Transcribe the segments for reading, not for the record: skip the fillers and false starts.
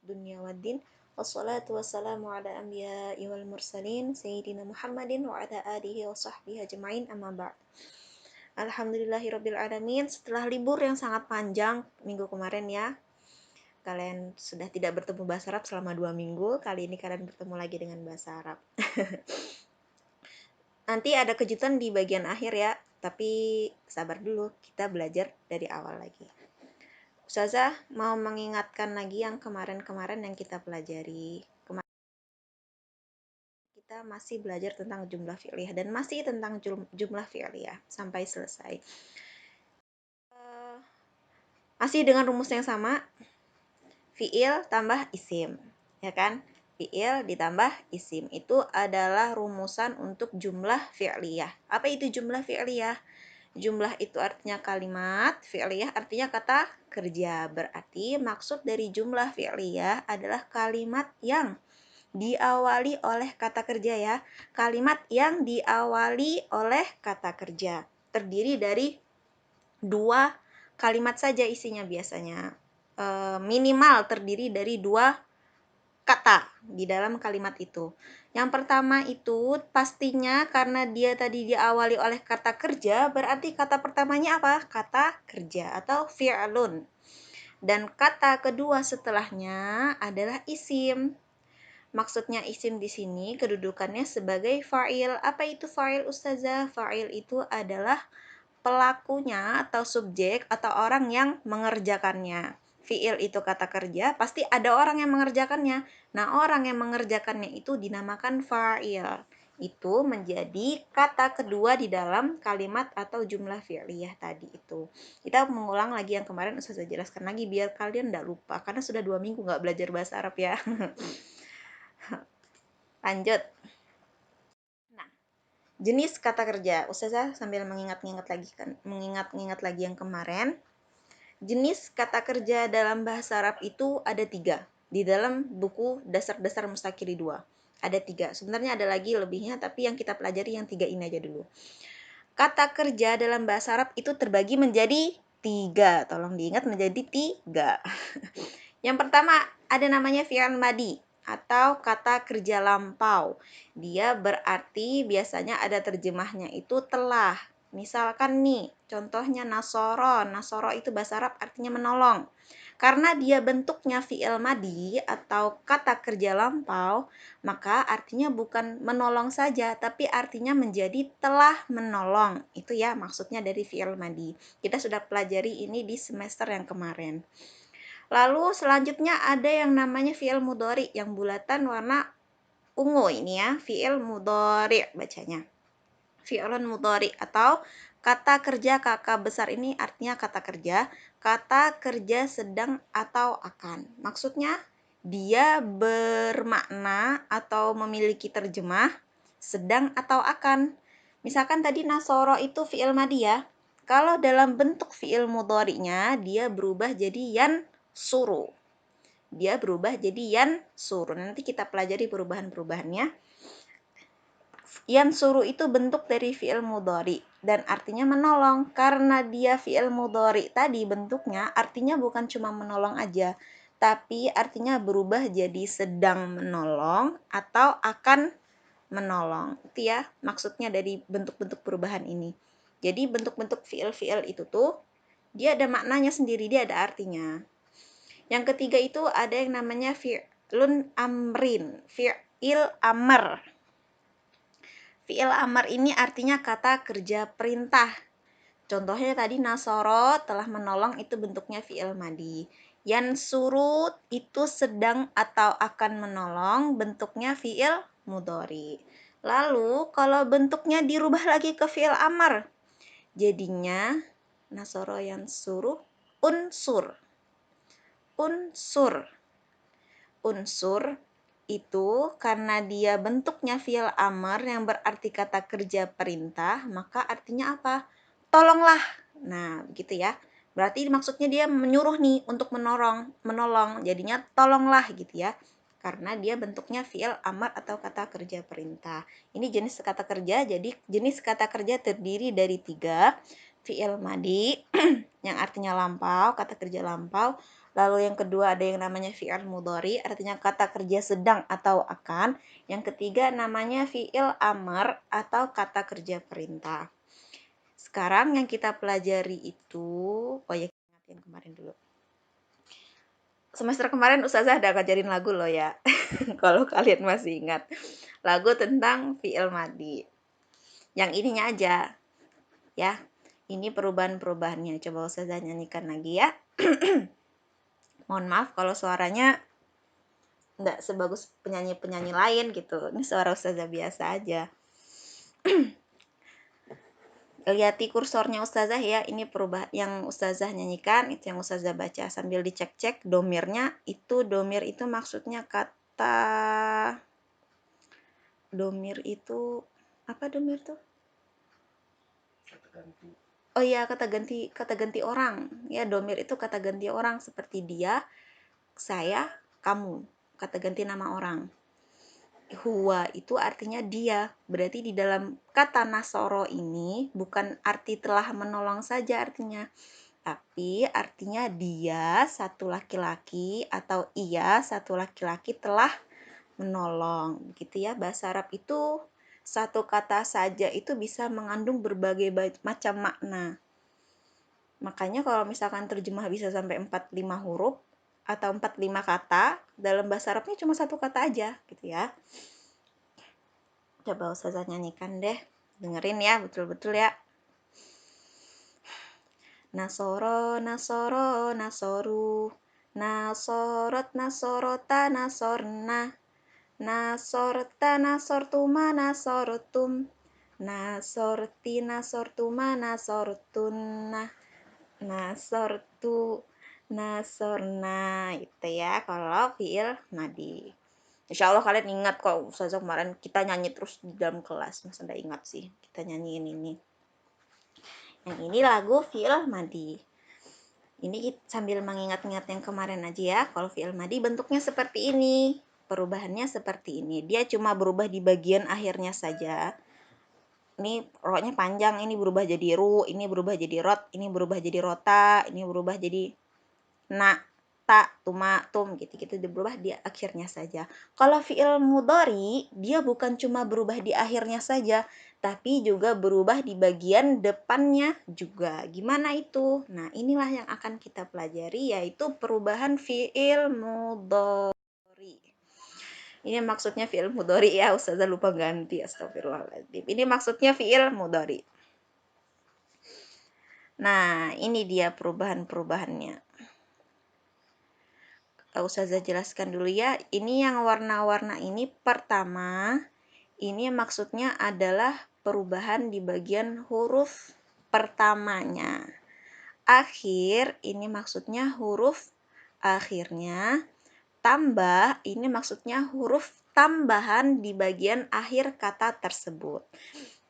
dunya waddin. Wassalatu wassalamu ala anbiya'i wal mursalin Sayyidina Muhammadin wa ala alihi wa sahbihi ajma'in amma ba'd. Alhamdulillahirabbil alamin. Setelah libur yang sangat panjang minggu kemarin ya, kalian sudah tidak bertemu bahasa Arab selama 2 minggu. Kali ini kalian bertemu lagi dengan bahasa Arab. Nanti ada kejutan di bagian akhir ya, tapi sabar dulu, kita belajar dari awal lagi. Ustazah mau mengingatkan lagi yang kemarin-kemarin yang kita pelajari. Kemarin kita masih belajar tentang jumlah fi'liyah dan masih tentang jumlah fi'liyah sampai selesai. Masih dengan rumus yang sama, fi'il tambah isim, ya kan? Fi'il ditambah isim itu adalah rumusan untuk jumlah fi'liyah. Apa itu jumlah fi'liyah? Jumlah itu artinya kalimat, fi'liyah artinya kata kerja. Berarti maksud dari jumlah fi'liyah adalah kalimat yang diawali oleh kata kerja ya. Kalimat yang diawali oleh kata kerja. Terdiri dari 2 kalimat saja isinya biasanya. Minimal terdiri dari 2 kata di dalam kalimat itu. Yang pertama itu pastinya karena dia tadi diawali oleh kata kerja, berarti kata pertamanya apa? Kata kerja atau fi'lun. Dan kata kedua setelahnya adalah isim. Maksudnya isim di sini kedudukannya sebagai fa'il. Apa itu fa'il, Ustazah? Fa'il itu adalah pelakunya atau subjek atau orang yang mengerjakannya. Fi'il itu kata kerja, pasti ada orang yang mengerjakannya. Nah, orang yang mengerjakannya itu dinamakan fa'il. Itu menjadi kata kedua di dalam kalimat atau jumlah fi'liyah tadi itu. Kita mengulang lagi yang kemarin Ustazah jelaskan lagi biar kalian tidak lupa. Karena sudah 2 minggu nggak belajar bahasa Arab ya. Lanjut. Nah, jenis kata kerja. Ustazah sambil mengingat-ingat lagi yang kemarin. Jenis kata kerja dalam bahasa Arab itu ada 3. Di dalam buku Dasar-Dasar Mustaqili 2. Ada 3. Sebenarnya ada lagi lebihnya, tapi yang kita pelajari yang 3 ini aja dulu. Kata kerja dalam bahasa Arab itu terbagi menjadi 3. Tolong diingat menjadi 3. Yang pertama ada namanya fi'il madi atau kata kerja lampau. Dia berarti biasanya ada terjemahnya itu telah. Misalkan nih, contohnya nasoro. Nasoro itu bahasa Arab artinya menolong. Karena dia bentuknya fi'il madi atau kata kerja lampau, maka artinya bukan menolong saja, tapi artinya menjadi telah menolong. Itu ya maksudnya dari fi'il madi. Kita sudah pelajari ini di semester yang kemarin. Lalu selanjutnya ada yang namanya fi'il mudhari yang bulatan warna ungu ini ya, fi'il mudhari bacanya. Fi'ilun mudhari atau kata kerja kakak besar ini artinya kata kerja sedang atau akan. Maksudnya dia bermakna atau memiliki terjemah sedang atau akan. Misalkan tadi nasoro itu fi'il madi ya. Kalau dalam bentuk fi'il mudhari'nya dia berubah jadi yansuru. Dia berubah jadi yansuru. Nanti kita pelajari perubahan-perubahannya. Yansuru itu bentuk dari fi'il mudhari dan artinya menolong. Karena dia fi'il mudhari tadi bentuknya artinya bukan cuma menolong aja, tapi artinya berubah jadi sedang menolong atau akan menolong. Itu ya maksudnya dari bentuk-bentuk perubahan ini. Jadi bentuk-bentuk fi'il-fi'il itu tuh dia ada maknanya sendiri, dia ada artinya. Yang ketiga itu ada yang namanya fi'lun amrin, fi'il amr. Fi'il amr ini artinya kata kerja perintah. Contohnya tadi nasoro telah menolong itu bentuknya fi'il madi. Yansuru itu sedang atau akan menolong bentuknya fi'il mudhari. Lalu kalau bentuknya dirubah lagi ke fi'il amr, jadinya nasoro yansuru unsur. Unsur itu karena dia bentuknya fi'il amr yang berarti kata kerja perintah, maka artinya apa? Tolonglah. Nah, begitu ya. Berarti maksudnya dia menyuruh nih untuk menolong. Jadinya tolonglah gitu ya. Karena dia bentuknya fi'il amr atau kata kerja perintah. Ini jenis kata kerja, jadi jenis kata kerja terdiri dari 3. Fi'il madi yang artinya lampau, kata kerja lampau. Lalu yang kedua ada yang namanya fi'il mudhari, artinya kata kerja sedang atau akan. Yang ketiga namanya fi'il amr atau kata kerja perintah. Sekarang yang kita pelajari itu, oh ya, ingat yang kemarin dulu. Semester kemarin Ustazah ada ngajarin lagu loh ya. Kalau kalian masih ingat. Lagu tentang fi'il madi. Yang ininya aja. Ya. Ini perubahan-perubahannya. Coba Ustazah nyanyikan lagi ya. Mohon maaf kalau suaranya nggak sebagus penyanyi-penyanyi lain gitu. Ini suara Ustazah biasa aja. Lihati kursornya Ustazah ya. Ini perubahan yang Ustazah nyanyikan, itu yang Ustazah baca sambil dicek-cek domirnya. Domir itu maksudnya kata domir itu apa domir tuh? Oh iya, kata ganti orang. Ya, domir itu kata ganti orang seperti dia, saya, kamu. Kata ganti nama orang. Huwa itu artinya dia. Berarti di dalam kata nasoro ini bukan arti telah menolong saja artinya, tapi artinya dia satu laki-laki atau ia satu laki-laki telah menolong. Gitu ya. Bahasa Arab itu satu kata saja itu bisa mengandung berbagai macam makna. Makanya kalau misalkan terjemah bisa sampai 45 huruf atau 45 kata, dalam bahasa Arabnya cuma satu kata aja gitu ya. Coba Ustazah nyanyikan deh. Dengerin ya, betul-betul ya. Nasoro, nasoro, nasoru. Nasorot, nasorota, nasorna. Nasorta, nasortuma, nasortum. Nasorti, nasortuma, nasortunna. Nasortu, nasorna, itu ya kalau fiil madi. Insya Allah kalian ingat kok. Ustazah kemarin kita nyanyi terus di dalam kelas. Masa nggak ingat sih kita nyanyiin ini. Yang ini lagu fiil madi. Ini sambil mengingat-ingat yang kemarin aja ya. Kalau fiil madi bentuknya seperti ini. Perubahannya seperti ini. Dia cuma berubah di bagian akhirnya saja. Ini roknya panjang, ini berubah jadi ru, ini berubah jadi rot, ini berubah jadi rota, ini berubah jadi na, ta, tuma, tum, gitu-gitu berubah di akhirnya saja. Kalau fi'il mudhari, dia bukan cuma berubah di akhirnya saja, tapi juga berubah di bagian depannya juga. Gimana itu? Nah, inilah yang akan kita pelajari, yaitu perubahan fi'il mudhari. Ini maksudnya fi'il mudhari ya, Ustazah lupa ganti, astagfirullahaladzim. Ini maksudnya fi'il mudhari. Nah, ini dia perubahan-perubahannya. Ustazah jelaskan dulu ya. Ini yang warna-warna ini pertama, ini maksudnya adalah perubahan di bagian huruf pertamanya. Akhir, ini maksudnya huruf akhirnya. Tambah, ini maksudnya huruf tambahan di bagian akhir kata tersebut.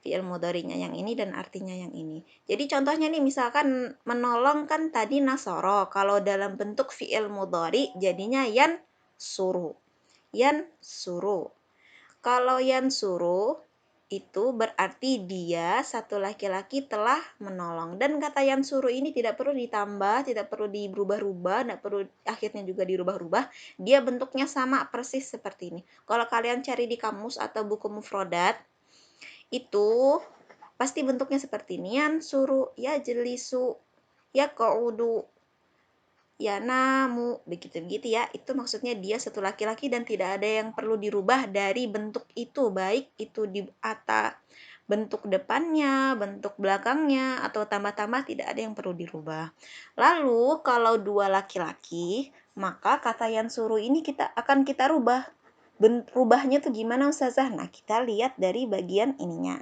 Fi'il mudhari'nya yang ini dan artinya yang ini. Jadi contohnya nih misalkan menolong kan tadi nasoro. Kalau dalam bentuk fi'il mudhari jadinya yan suru. Yan suru. Kalau yan suru itu berarti dia satu laki-laki telah menolong. Dan kata yang suruh ini tidak perlu ditambah, tidak perlu dirubah-rubah, tidak perlu akhirnya juga dirubah-rubah. Dia bentuknya sama persis seperti ini. Kalau kalian cari di kamus atau buku mufrodat, itu pasti bentuknya seperti ini. Yang suruh, ya jelisu, ya kaudu, ya namu, begitu-begitu ya. Itu maksudnya dia satu laki-laki dan tidak ada yang perlu dirubah dari bentuk itu. Baik itu di atas bentuk depannya, bentuk belakangnya, atau tambah-tambah tidak ada yang perlu dirubah. Lalu kalau dua laki-laki, maka kata yang suruh ini akan kita rubah. Rubahnya tuh gimana Ustazah? Nah, kita lihat dari bagian ininya.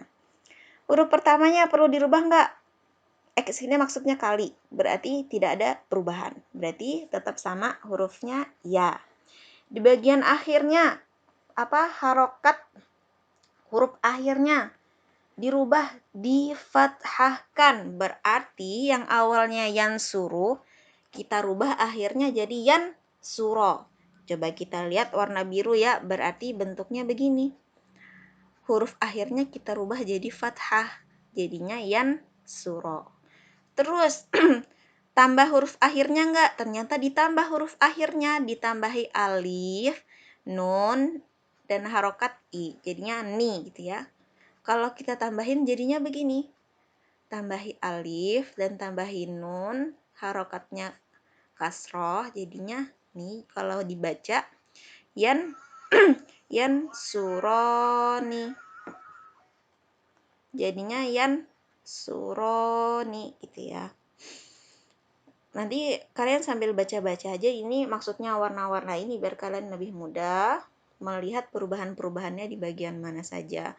Huruf pertamanya perlu dirubah nggak? X ini maksudnya kali, berarti tidak ada perubahan. Berarti tetap sama hurufnya ya. Di bagian akhirnya, harokat huruf akhirnya dirubah, difathahkan. Berarti yang awalnya yan suruh, kita rubah akhirnya jadi yan suro. Coba kita lihat warna biru ya, berarti bentuknya begini. Huruf akhirnya kita rubah jadi fathah, jadinya yan suro. Terus Tambah huruf akhirnya nggak? Ternyata ditambah huruf akhirnya, ditambahi alif, nun, dan harokat i. Jadinya ni gitu ya. Kalau kita tambahin jadinya begini. Tambahi alif dan tambahi nun, harokatnya kasroh, jadinya nih kalau dibaca yan yan suroni. Jadinya yan suroni gitu ya. Nanti kalian sambil baca-baca aja ini maksudnya warna-warna ini biar kalian lebih mudah melihat perubahan-perubahannya di bagian mana saja.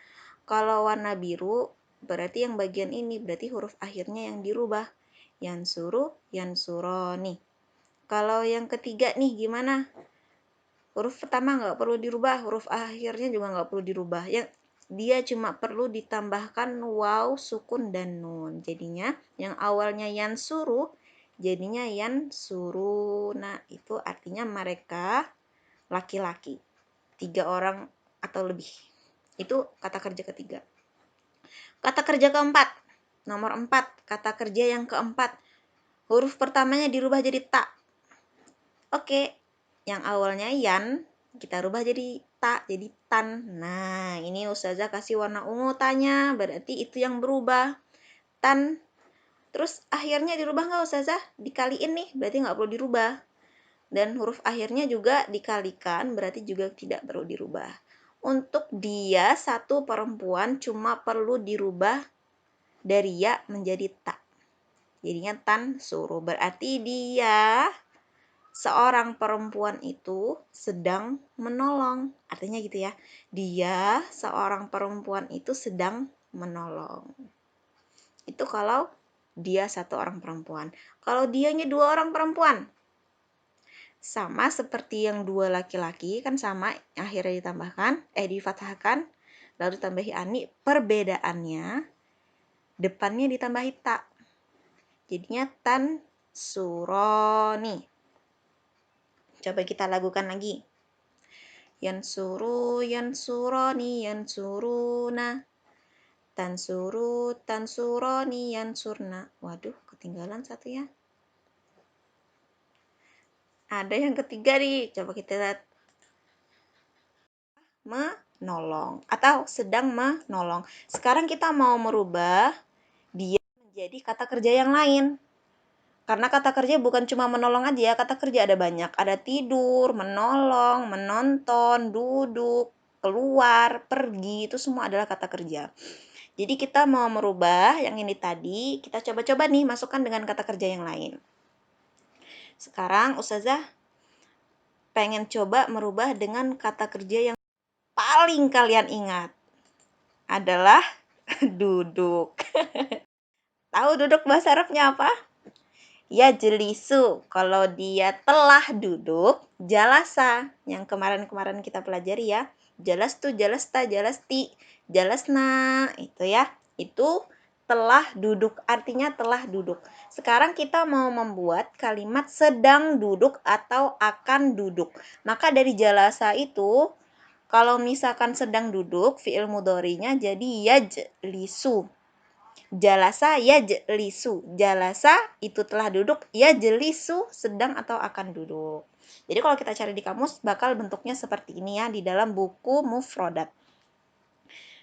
Kalau warna biru berarti yang bagian ini berarti huruf akhirnya yang dirubah. Yansuru, yansuroni. Kalau yang ketiga nih gimana? Huruf pertama nggak perlu dirubah, huruf akhirnya juga nggak perlu dirubah. Dia cuma perlu ditambahkan waw, sukun, dan nun. Jadinya yang awalnya yansuru jadinya yansuruna. Itu artinya mereka laki-laki. 3 orang atau lebih. Itu kata kerja ketiga. Kata kerja keempat. Nomor 4. Kata kerja yang keempat. Huruf pertamanya dirubah jadi ta. Oke. Yang awalnya yan, kita rubah jadi ta, jadi tan. Nah, ini Ustazah kasih warna ungu tanya. Berarti itu yang berubah. Tan. Terus akhirnya dirubah nggak Ustazah? Dikaliin nih, berarti nggak perlu dirubah. Dan huruf akhirnya juga dikalikan, berarti juga tidak perlu dirubah. Untuk dia satu perempuan cuma perlu dirubah dari ya menjadi ta. Jadinya tan suruh. Berarti dia seorang perempuan itu sedang menolong. Artinya gitu ya. Dia seorang perempuan itu sedang menolong. Itu kalau dia satu orang perempuan. Kalau dianya 2 orang perempuan, sama seperti yang 2 laki-laki, kan sama, akhirnya ditambahkan, difathahkan, lalu tambahi ani. Perbedaannya, depannya ditambahi ta. Jadinya tan suroni. Coba kita lakukan lagi. Yansuru, yansuroni, yansuruna. Tansuru, tansuroni, yansurna. Waduh, ketinggalan satu ya. Ada yang ketiga nih, coba kita lihat. Menolong atau sedang menolong. Sekarang kita mau merubah dia menjadi kata kerja yang lain. Karena kata kerja bukan cuma menolong aja, kata kerja ada banyak. Ada tidur, menolong, menonton, duduk, keluar, pergi, itu semua adalah kata kerja. Jadi kita mau merubah yang ini tadi, kita coba-coba nih masukkan dengan kata kerja yang lain. Sekarang Ustazah pengen coba merubah dengan kata kerja yang paling kalian ingat. Adalah duduk. Tahu duduk bahasa Arabnya apa? Ya jelisu. Kalau dia telah duduk, jalasa. Yang kemarin-kemarin kita pelajari ya. Jalas tu, jalasta, jalasti, jalasna. Itu ya. Itu telah duduk. Artinya telah duduk. Sekarang kita mau membuat kalimat sedang duduk atau akan duduk. Maka dari jalasa itu, kalau misalkan sedang duduk, fi'il mudhari'nya jadi yajlisu. Jalasa yajlisu. Jalasa itu telah duduk, yajlisu sedang atau akan duduk. Jadi kalau kita cari di kamus bakal bentuknya seperti ini ya di dalam buku mufrodat.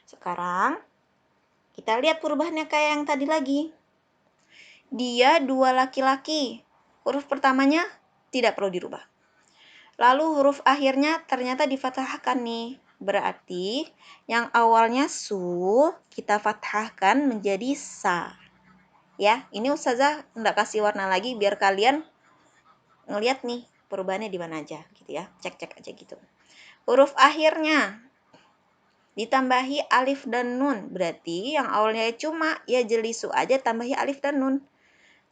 Sekarang kita lihat perubahannya kayak yang tadi lagi. Dia 2 laki-laki. Huruf pertamanya tidak perlu dirubah. Lalu huruf akhirnya ternyata difathahkan nih. Berarti yang awalnya su kita fathahkan menjadi sa. Ya, ini Ustazah enggak kasih warna lagi biar kalian ngeliat nih perubahannya di mana aja gitu ya. Cek-cek aja gitu. Huruf akhirnya ditambahi alif dan nun. Berarti yang awalnya cuma ya jelisu aja tambahi alif dan nun.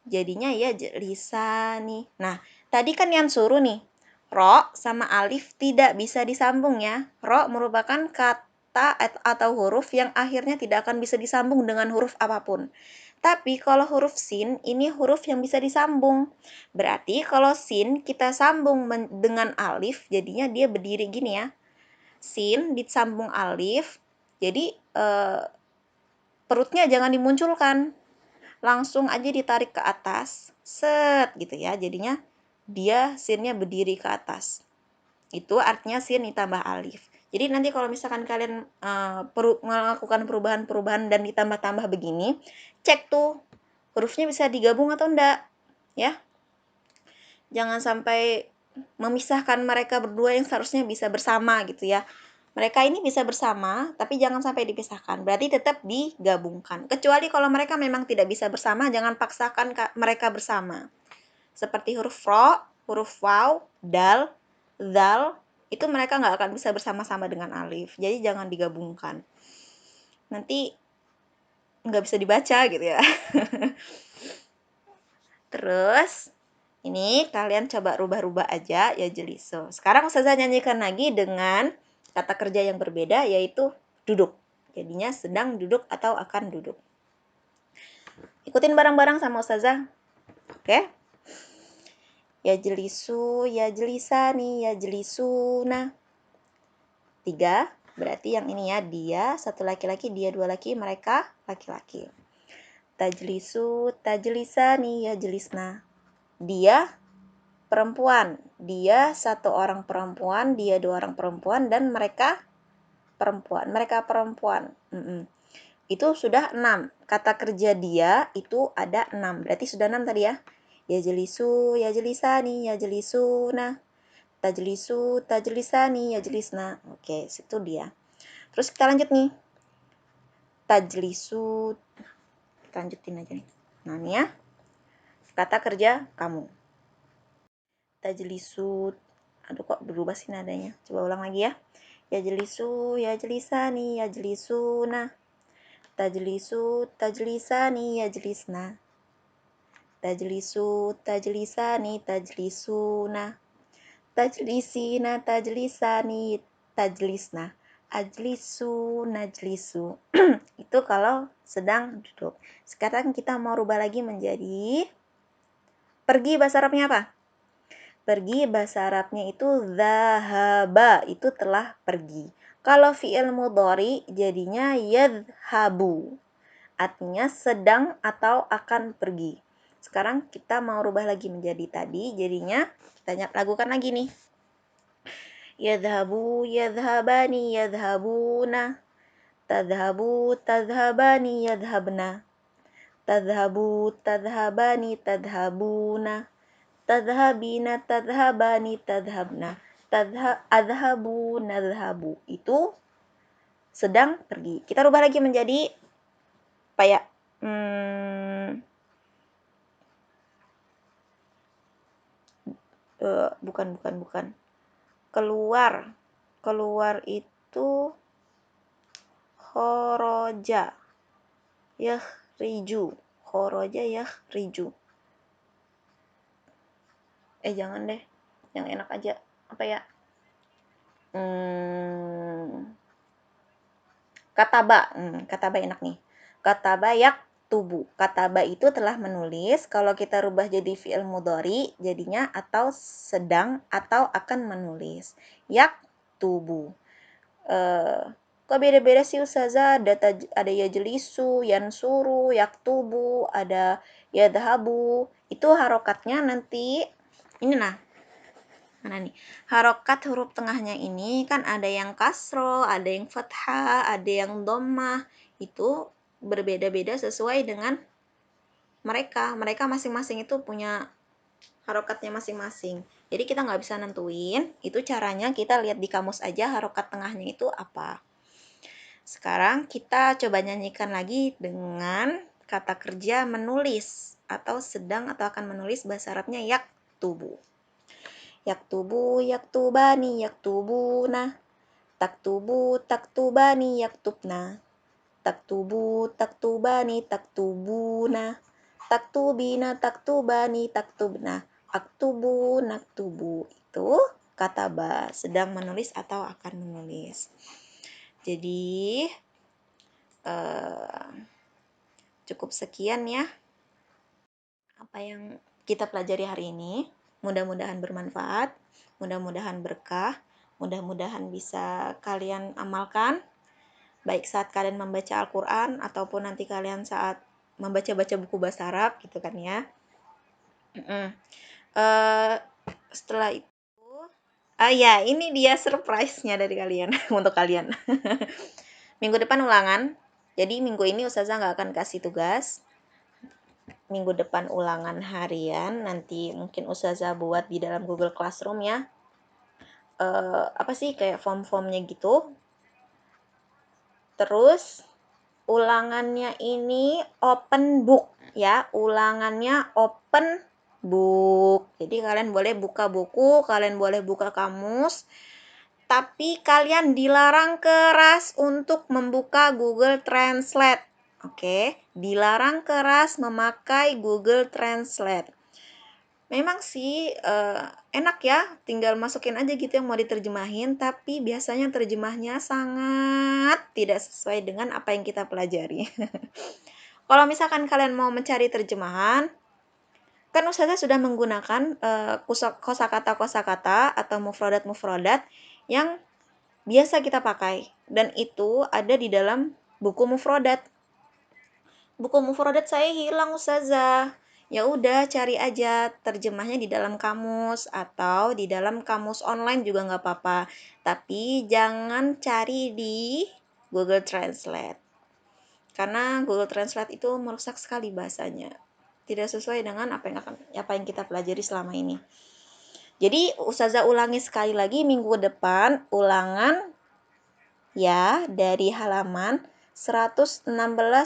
Jadinya ya jelisani. Nah, tadi kan yang suruh nih. Ro sama alif tidak bisa disambung ya. Ro merupakan kata atau huruf yang akhirnya tidak akan bisa disambung dengan huruf apapun. Tapi kalau huruf sin, ini huruf yang bisa disambung. Berarti kalau sin kita sambung dengan alif, jadinya dia berdiri gini ya. Sin disambung alif, jadi perutnya jangan dimunculkan. langsung aja ditarik ke atas, set gitu ya. Jadinya dia sinnya berdiri ke atas. Itu artinya sin ditambah alif. Jadi nanti kalau misalkan kalian melakukan perubahan-perubahan dan ditambah-tambah begini, cek tuh hurufnya bisa digabung atau enggak, ya. Jangan sampai memisahkan mereka berdua yang seharusnya bisa bersama gitu ya. Mereka ini bisa bersama, tapi jangan sampai dipisahkan. Berarti tetap digabungkan. Kecuali kalau mereka memang tidak bisa bersama, jangan paksakan mereka bersama. Seperti huruf ro, huruf waw, dal, zal, itu mereka nggak akan bisa bersama-sama dengan alif. Jadi jangan digabungkan. Nanti nggak bisa dibaca gitu ya. Terus, ini kalian coba rubah-rubah aja ya jeliso. Sekarang Ustazah nyanyikan lagi dengan kata kerja yang berbeda, yaitu duduk. Jadinya sedang duduk atau akan duduk. Ikutin bareng-bareng sama Ustazah. Oke? Ya jelisu, ya jelisani, ya jelisuna. 3, berarti yang ini ya, dia, satu laki-laki, dia dua laki, mereka laki-laki. Tajlisu, tajlisani, ya jelisna. Dia perempuan, dia satu orang perempuan, dia dua orang perempuan, dan mereka perempuan. Itu sudah 6. Kata kerja dia itu ada 6, berarti sudah 6 tadi ya. Ya jelisu, ya jelisani, ya jelisuna. Tajlisu, tajlisani, ya jelisna. Oke, situ dia. Terus kita lanjut nih. Tajlisu, kita lanjutin aja nih. Nah ini ya, kata kerja kamu. Tajlisu, aduh kok berubah sih nadanya. Coba ulang lagi ya. Ya jelisu, ya jelisani, ya jelisuna. Tajlisu, tajlisani, ya jelisna. Tajlisu, tajlisani, tajlisuna. Tajlisina, tajlisani, tajlisna. Ajlisu, najlisu. Itu kalau sedang duduk. Sekarang kita mau rubah lagi menjadi pergi. Bahasa Arabnya apa? Pergi bahasa Arabnya itu zahaba, itu telah pergi. Kalau fi'il mudhari jadinya yadhabu, artinya sedang atau akan pergi. Sekarang kita mau rubah lagi menjadi tadi, jadinya kita lakukan lagi nih. Yadhabu, yadhabani, yadhabuna. Tadhabu, tadhabani, yadhabna. Tadhabu, tadhabani, tadhabuna. Tadhabina, tadhabani, tadhabna. Adhabu, nadhabu. Itu sedang pergi. Kita rubah lagi menjadi apa ya? Bukan. Keluar itu khoroja. Yakhriju. Khoroja, yakhriju. Jangan deh. Yang enak aja. Apa ya? Kataba enak nih. Kataba yaktubu. Kataba itu telah menulis. Kalau kita rubah jadi fi'il mudhari, jadinya atau sedang atau akan menulis. Yaktubu. Kok beda-beda sih Ustazah? Ada yajlisu, yansuru, yaktubu, ada yadhabu. Itu harokatnya nanti ini nah. Mana nih? Harokat huruf tengahnya ini kan ada yang kasro, ada yang fathah, ada yang dhammah. Itu berbeda-beda sesuai dengan mereka. Mereka masing-masing itu punya harokatnya masing-masing. Jadi kita nggak bisa nentuin. Itu caranya kita lihat di kamus aja harokat tengahnya itu apa. Sekarang kita coba nyanyikan lagi dengan kata kerja menulis atau sedang atau akan menulis. Bahasa Arabnya yaktubu. Yaktubu, yaktubani, yaktubuna. Taktubu, taktubani, yaktubna. Taktubu, taktubani, taktubuna. Taktubina, taktubani, taktubna. Aktubu, naktubu. Itu kataba, sedang menulis atau akan menulis. Jadi cukup sekian ya apa yang kita pelajari hari ini. Mudah-mudahan bermanfaat, mudah-mudahan berkah, mudah-mudahan bisa kalian amalkan baik saat kalian membaca Al-Quran ataupun nanti kalian saat membaca-baca buku bahasa Arab gitu kan ya. Uh, setelah itu, ya ini dia surprise-nya dari kalian untuk kalian. Minggu depan ulangan. Jadi minggu ini Ustazah nggak akan kasih tugas. Minggu depan ulangan harian. Nanti mungkin Ustazah buat di dalam Google Classroom ya. Apa sih kayak form-formnya gitu. Terus ulangannya ini open book ya. Ulangannya open book. Jadi kalian boleh buka buku, kalian boleh buka kamus. Tapi kalian dilarang keras untuk membuka Google Translate. Oke, dilarang keras memakai Google Translate. Memang sih enak ya, tinggal masukin aja gitu yang mau diterjemahin, tapi biasanya terjemahnya sangat tidak sesuai dengan apa yang kita pelajari. Kalau misalkan kalian mau mencari terjemahan, kan Ustazah sudah menggunakan kosakata-kosakata atau mufrodat-mufrodat yang biasa kita pakai, dan itu ada di dalam buku mufrodat. Buku mufrodat saya hilang Ustazah. Ya udah cari aja terjemahnya di dalam kamus atau di dalam kamus online juga nggak apa-apa. Tapi jangan cari di Google Translate. Karena Google Translate itu merusak sekali bahasanya. Tidak sesuai dengan apa yang kita pelajari selama ini. Jadi Ustazah ulangi sekali lagi, minggu depan ulangan ya dari halaman 116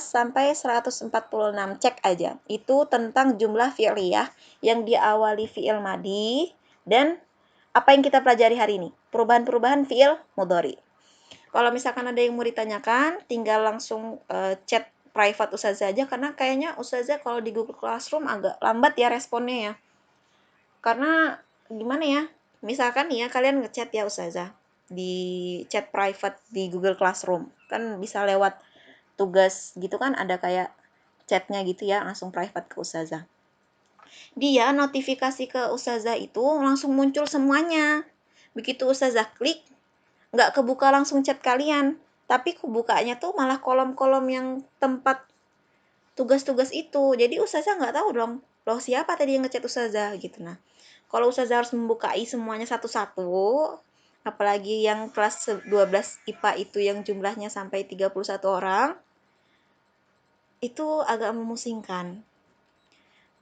sampai 146. Cek aja. Itu tentang jumlah fi'liyah yang diawali fi'il madi dan apa yang kita pelajari hari ini. Perubahan-perubahan fi'il mudhari. Kalau misalkan ada yang mau ditanyakan, tinggal langsung chat private Ustazah aja, karena kayaknya Ustazah kalau di Google Classroom agak lambat ya responnya ya. Karena gimana ya? Misalkan ya kalian ngechat ya Ustazah di chat private di Google Classroom. Kan bisa lewat tugas gitu kan, ada kayak chatnya gitu ya, langsung private ke Ustazah. Dia notifikasi ke Ustazah itu langsung muncul semuanya. Begitu Ustazah klik, nggak kebuka langsung chat kalian, tapi kebukanya tuh malah kolom-kolom yang tempat tugas-tugas itu. Jadi Ustazah nggak tahu dong, loh siapa tadi yang ngechat Ustazah gitu. Nah, kalau Ustazah harus membukai semuanya satu-satu, apalagi yang kelas 12 IPA itu yang jumlahnya sampai 31 orang, itu agak memusingkan.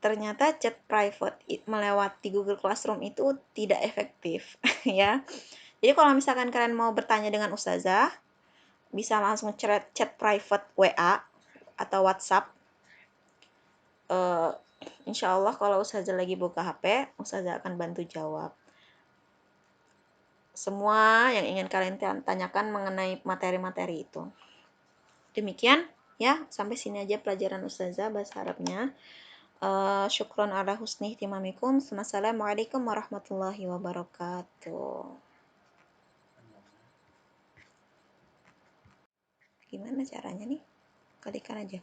Ternyata chat private melewati Google Classroom itu tidak efektif ya. Jadi kalau misalkan kalian mau bertanya dengan Ustazah, bisa langsung chat private WA atau WhatsApp. Insya Allah kalau Ustazah lagi buka HP, Ustazah akan bantu jawab semua yang ingin kalian tanyakan mengenai materi-materi itu. Demikian ya, sampai sini aja pelajaran Ustazah bahasa Arabnya. Syukron ala husni ihtimamikum. Assalamualaikum warahmatullahi wabarakatuh. Gimana caranya nih? Kalikan aja.